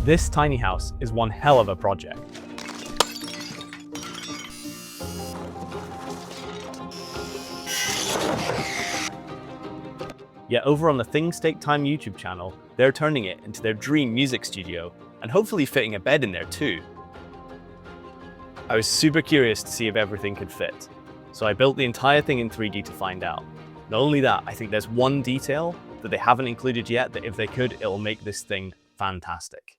This tiny house is one hell of a project. Yet over on the Things Take Time YouTube channel, they're turning it into their dream music studio and hopefully fitting a bed in there too. I was super curious to see if everything could fit, so I built the entire thing in 3D to find out. Not only that, I think there's one detail that they haven't included yet that if they could, it'll make this thing fantastic.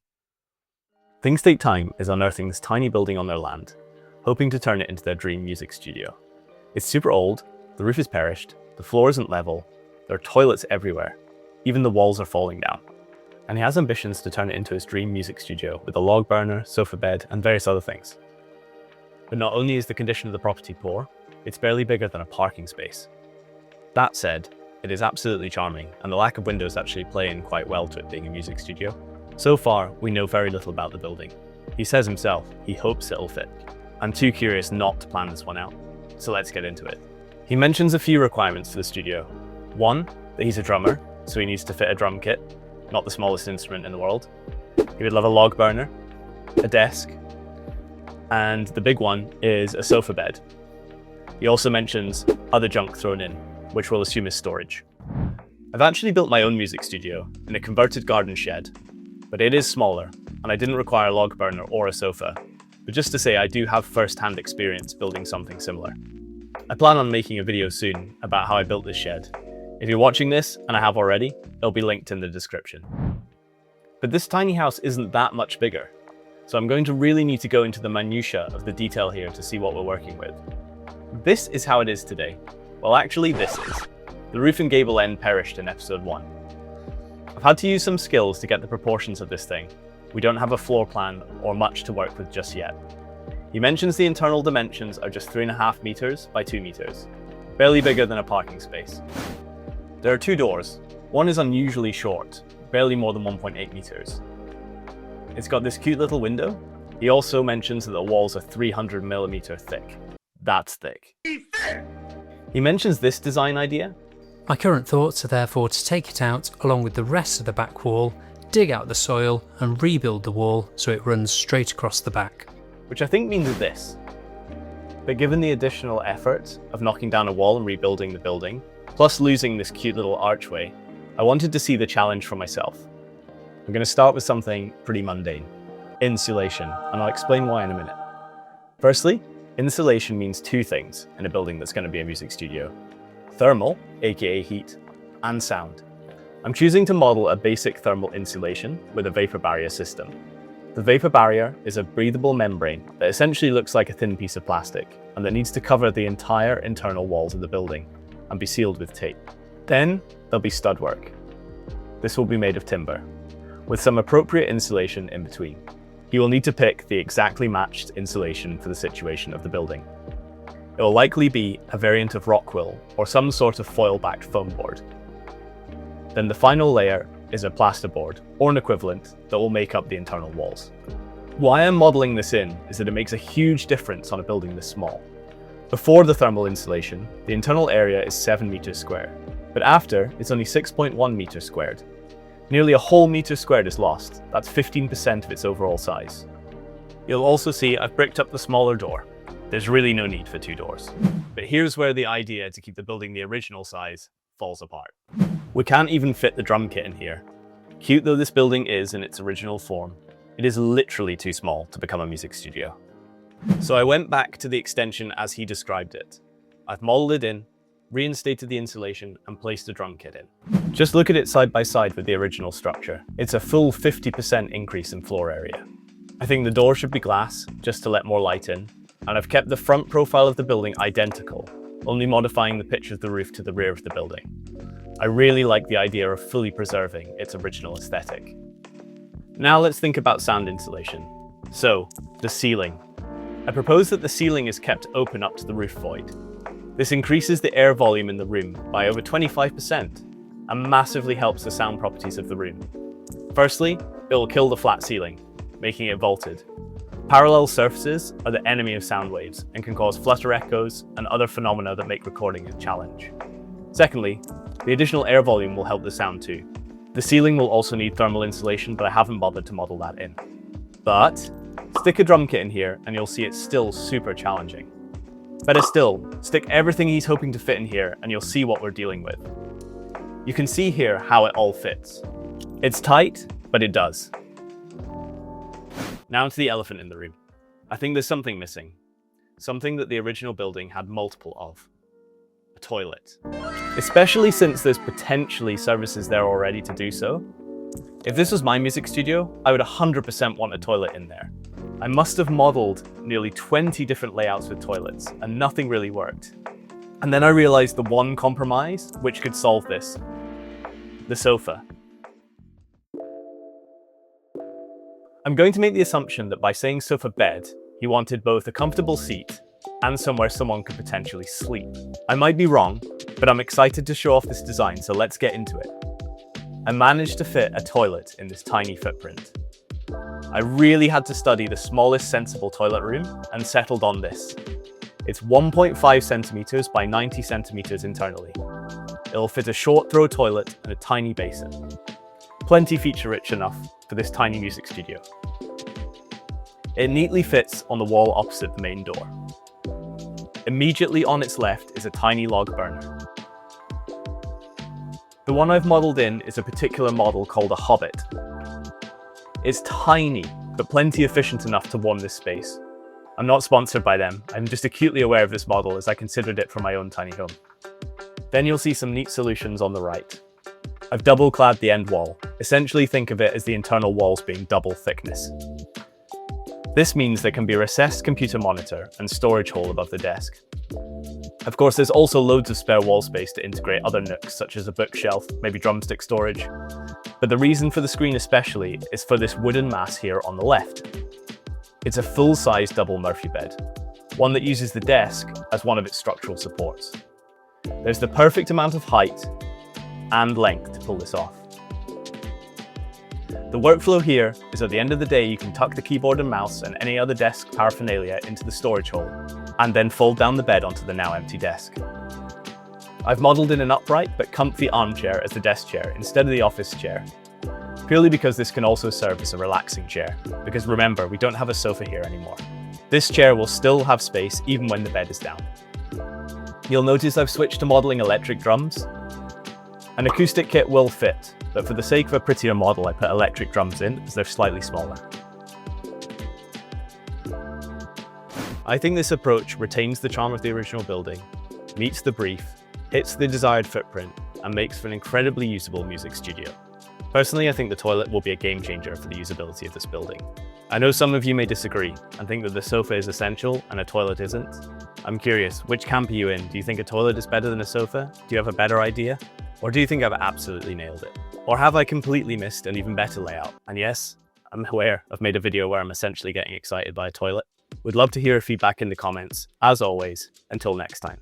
Things Take Time is unearthing this tiny building on their land, hoping to turn it into their dream music studio. It's super old, the roof is perished, the floor isn't level, there are toilets everywhere, even the walls are falling down. And he has ambitions to turn it into his dream music studio with a log burner, sofa bed, and various other things. But not only is the condition of the property poor, it's barely bigger than a parking space. That said, it is absolutely charming, and the lack of windows actually play in quite well to it being a music studio. So far, we know very little about the building. He says himself, he hopes it'll fit. I'm too curious not to plan this one out, so let's get into it. He mentions a few requirements for the studio. One, that he's a drummer, so he needs to fit a drum kit, not the smallest instrument in the world. He would love a log burner, a desk, and the big one is a sofa bed. He also mentions other junk thrown in, which we'll assume is storage. I've actually built my own music studio in a converted garden shed, but it is smaller, and I didn't require a log burner or a sofa. But just to say, I do have first-hand experience building something similar. I plan on making a video soon about how I built this shed. If you're watching this, and I have already, it'll be linked in the description. But this tiny house isn't that much bigger, so I'm going to really need to go into the minutiae of the detail here to see what we're working with. This is how it is today. Well, actually this is. The roof and gable end perished in episode 1. I've had to use some skills to get the proportions of this thing. We don't have a floor plan or much to work with just yet. He mentions the internal dimensions are just 3.5 meters by 2 meters, barely bigger than a parking space. There are 2 doors. One is unusually short, barely more than 1.8 meters. It's got this cute little window. He also mentions that the walls are 300mm thick. That's thick. He mentions this design idea. My current thoughts are therefore to take it out along with the rest of the back wall, dig out the soil and rebuild the wall so it runs straight across the back. Which I think means this. But given the additional effort of knocking down a wall and rebuilding the building, plus losing this cute little archway, I wanted to see the challenge for myself. I'm going to start with something pretty mundane. Insulation, and I'll explain why in a minute. Firstly, insulation means 2 things in a building that's going to be a music studio. Thermal, aka heat, and sound. I'm choosing to model a basic thermal insulation with a vapor barrier system. The vapor barrier is a breathable membrane that essentially looks like a thin piece of plastic and that needs to cover the entire internal walls of the building and be sealed with tape. Then there'll be stud work. This will be made of timber, with some appropriate insulation in between. You will need to pick the exactly matched insulation for the situation of the building. It will likely be a variant of rockwool or some sort of foil-backed foam board. Then the final layer is a plasterboard or an equivalent that will make up the internal walls. Why I'm modeling this in is that it makes a huge difference on a building this small. Before the thermal insulation, the internal area is 7 meters square, but after it's only 6.1 meters squared. Nearly a whole meter squared is lost. That's 15% of its overall size. You'll also see I've bricked up the smaller door. There's really no need for 2 doors. But here's where the idea to keep the building the original size falls apart. We can't even fit the drum kit in here. Cute though this building is in its original form, it is literally too small to become a music studio. So I went back to the extension as he described it. I've modeled it in, reinstated the insulation and placed the drum kit in. Just look at it side by side with the original structure. It's a full 50% increase in floor area. I think the door should be glass, just to let more light in, and I've kept the front profile of the building identical, only modifying the pitch of the roof to the rear of the building. I really like the idea of fully preserving its original aesthetic. Now let's think about sound insulation. So, the ceiling. I propose that the ceiling is kept open up to the roof void. This increases the air volume in the room by over 25% and massively helps the sound properties of the room. Firstly, it will kill the flat ceiling, making it vaulted. Parallel surfaces are the enemy of sound waves and can cause flutter echoes and other phenomena that make recording a challenge. Secondly, the additional air volume will help the sound too. The ceiling will also need thermal insulation, but I haven't bothered to model that in. But stick a drum kit in here and you'll see it's still super challenging. Better still, stick everything he's hoping to fit in here and you'll see what we're dealing with. You can see here how it all fits. It's tight, but it does. Now to the elephant in the room. I think there's something missing. Something that the original building had multiple of. A toilet. Especially since there's potentially services there already to do so. If this was my music studio, I would 100% want a toilet in there. I must have modeled nearly 20 different layouts with toilets, and nothing really worked. And then I realized the one compromise which could solve this. The sofa. I'm going to make the assumption that by saying sofa bed, he wanted both a comfortable seat and somewhere someone could potentially sleep. I might be wrong, but I'm excited to show off this design, so let's get into it. I managed to fit a toilet in this tiny footprint. I really had to study the smallest sensible toilet room and settled on this. It's 1.5 centimeters by 90 centimeters internally. It'll fit a short throw toilet and a tiny basin. Plenty feature-rich enough for this tiny music studio. It neatly fits on the wall opposite the main door. Immediately on its left is a tiny log burner. The one I've modeled in is a particular model called a Hobbit. It's tiny, but plenty efficient enough to warm this space. I'm not sponsored by them, I'm just acutely aware of this model as I considered it for my own tiny home. Then you'll see some neat solutions on the right. I've double-clad the end wall. Essentially think of it as the internal walls being double thickness. This means there can be a recessed computer monitor and storage hole above the desk. Of course, there's also loads of spare wall space to integrate other nooks, such as a bookshelf, maybe drumstick storage. But the reason for the screen especially is for this wooden mass here on the left. It's a full-size double Murphy bed, one that uses the desk as one of its structural supports. There's the perfect amount of height and length to pull this off. The workflow here is at the end of the day you can tuck the keyboard and mouse and any other desk paraphernalia into the storage hole, and then fold down the bed onto the now empty desk. I've modelled in an upright but comfy armchair as the desk chair instead of the office chair, purely because this can also serve as a relaxing chair, because remember, we don't have a sofa here anymore. This chair will still have space even when the bed is down. You'll notice I've switched to modelling electric drums. An acoustic kit will fit, but for the sake of a prettier model I put electric drums in as they're slightly smaller. I think this approach retains the charm of the original building, meets the brief, hits the desired footprint, and makes for an incredibly usable music studio. Personally, I think the toilet will be a game changer for the usability of this building. I know some of you may disagree and think that the sofa is essential and a toilet isn't. I'm curious, which camp are you in? Do you think a toilet is better than a sofa? Do you have a better idea? Or do you think I've absolutely nailed it? Or have I completely missed an even better layout? And yes, I'm aware I've made a video where I'm essentially getting excited by a toilet. Would love to hear your feedback in the comments. As always, until next time.